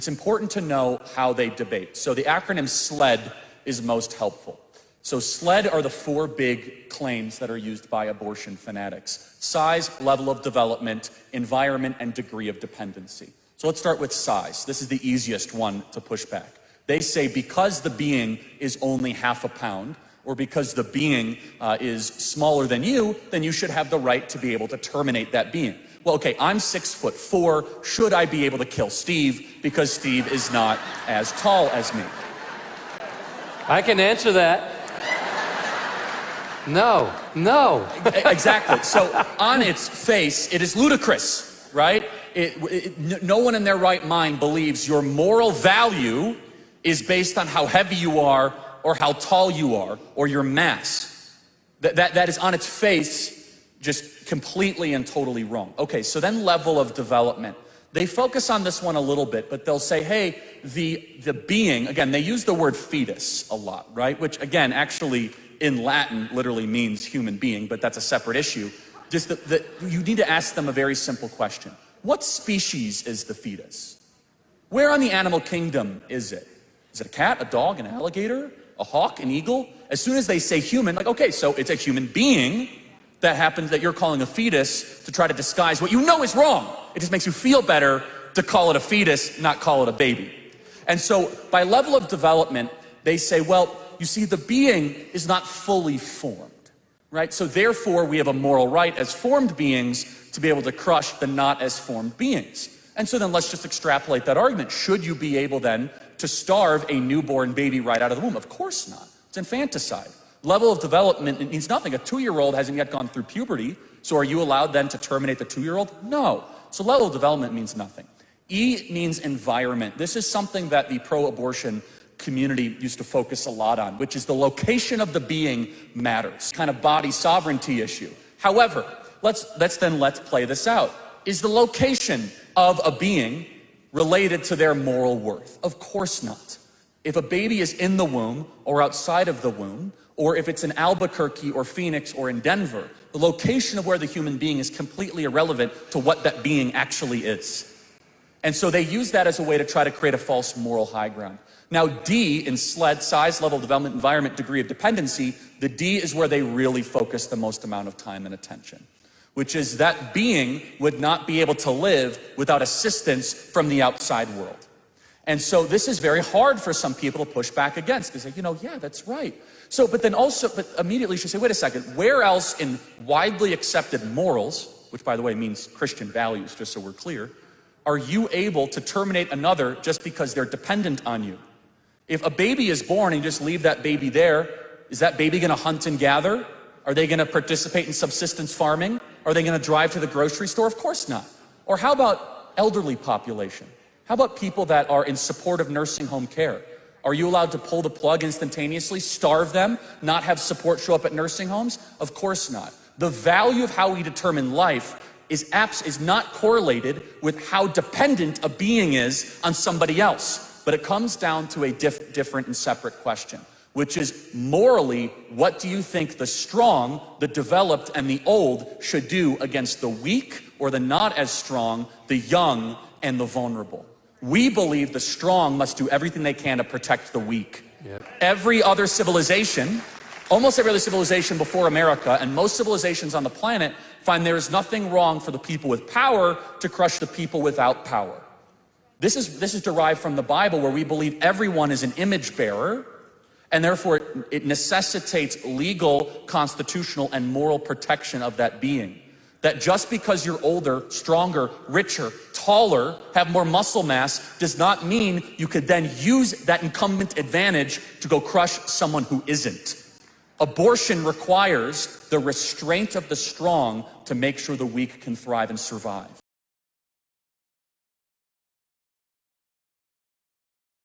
It's important to know how they debate. So the acronym SLED is most helpful. So SLED are the 4 big claims that are used by abortion fanatics: size, level of development, environment, and degree of dependency. So let's start with size. This is the easiest one to push back. They say because the being is only half a pound, or because the being is smaller than you, then you should have the right to be able to terminate that being. Well, okay, I'm 6'4". Should I be able to kill Steve because Steve is not as tall as me? I can answer that. No. Exactly. So on its face, it is ludicrous, right? No one in their right mind believes your moral value is based on how heavy you are, or how tall you are, or your mass. That is on its face just completely and totally wrong. Okay, so then level of development. They focus on this one a little bit, but they'll say, hey, the being, again, they use the word fetus a lot, right? Which again, actually in Latin literally means human being, but that's a separate issue. Just you need to ask them a very simple question. What species is the fetus? Where on the animal kingdom is it? Is it a cat, a dog, an alligator, a hawk, an eagle? As soon as they say human, like, okay, so it's a human being that happens that you're calling a fetus to try to disguise what you know is wrong. It just makes you feel better to call it a fetus, not call it a baby. And so by level of development, they say, well, you see, the being is not fully formed, right? So therefore, we have a moral right as formed beings to be able to crush the not as formed beings. And so then let's just extrapolate that argument. Should you be able then to starve a newborn baby right out of the womb? Of course not. It's infanticide. Level of development, it means nothing. A 2-year-old hasn't yet gone through puberty, so are you allowed then to terminate the 2-year-old? No. So level of development means nothing. E means environment. This is something that the pro-abortion community used to focus a lot on, which is the location of the being matters. Kind of body sovereignty issue. However, let's play this out. Is the location of a being related to their moral worth? Of course not. If a baby is in the womb or outside of the womb, or if it's in Albuquerque or Phoenix or in Denver, the location of where the human being is completely irrelevant to what that being actually is. And so they use that as a way to try to create a false moral high ground. Now D in SLED, size, level of development, environment, degree of dependency, the D is where they really focus the most amount of time and attention, which is that being would not be able to live without assistance from the outside world. And so this is very hard for some people to push back against. They say, yeah, that's right. So, but immediately you should say, wait a second, where else in widely accepted morals, which by the way means Christian values, just so we're clear, are you able to terminate another just because they're dependent on you? If a baby is born and you just leave that baby there, is that baby gonna hunt and gather? Are they gonna participate in subsistence farming? Are they gonna drive to the grocery store? Of course not. Or how about elderly population? How about people that are in supportive nursing home care? Are you allowed to pull the plug instantaneously, starve them, not have support show up at nursing homes? Of course not. The value of how we determine life is not correlated with how dependent a being is on somebody else. But it comes down to a different and separate question, which is morally, what do you think the strong, the developed, and the old should do against the weak or the not as strong, the young and the vulnerable? We believe the strong must do everything they can to protect the weak. Yep. Every other civilization, almost every other civilization before America, and most civilizations on the planet, find there is nothing wrong for the people with power to crush the people without power. This is derived from the Bible, where we believe everyone is an image bearer, and therefore it necessitates legal, constitutional, and moral protection of that being. That just because you're older, stronger, richer, taller, have more muscle mass, does not mean you could then use that incumbent advantage to go crush someone who isn't. Abortion requires the restraint of the strong to make sure the weak can thrive and survive.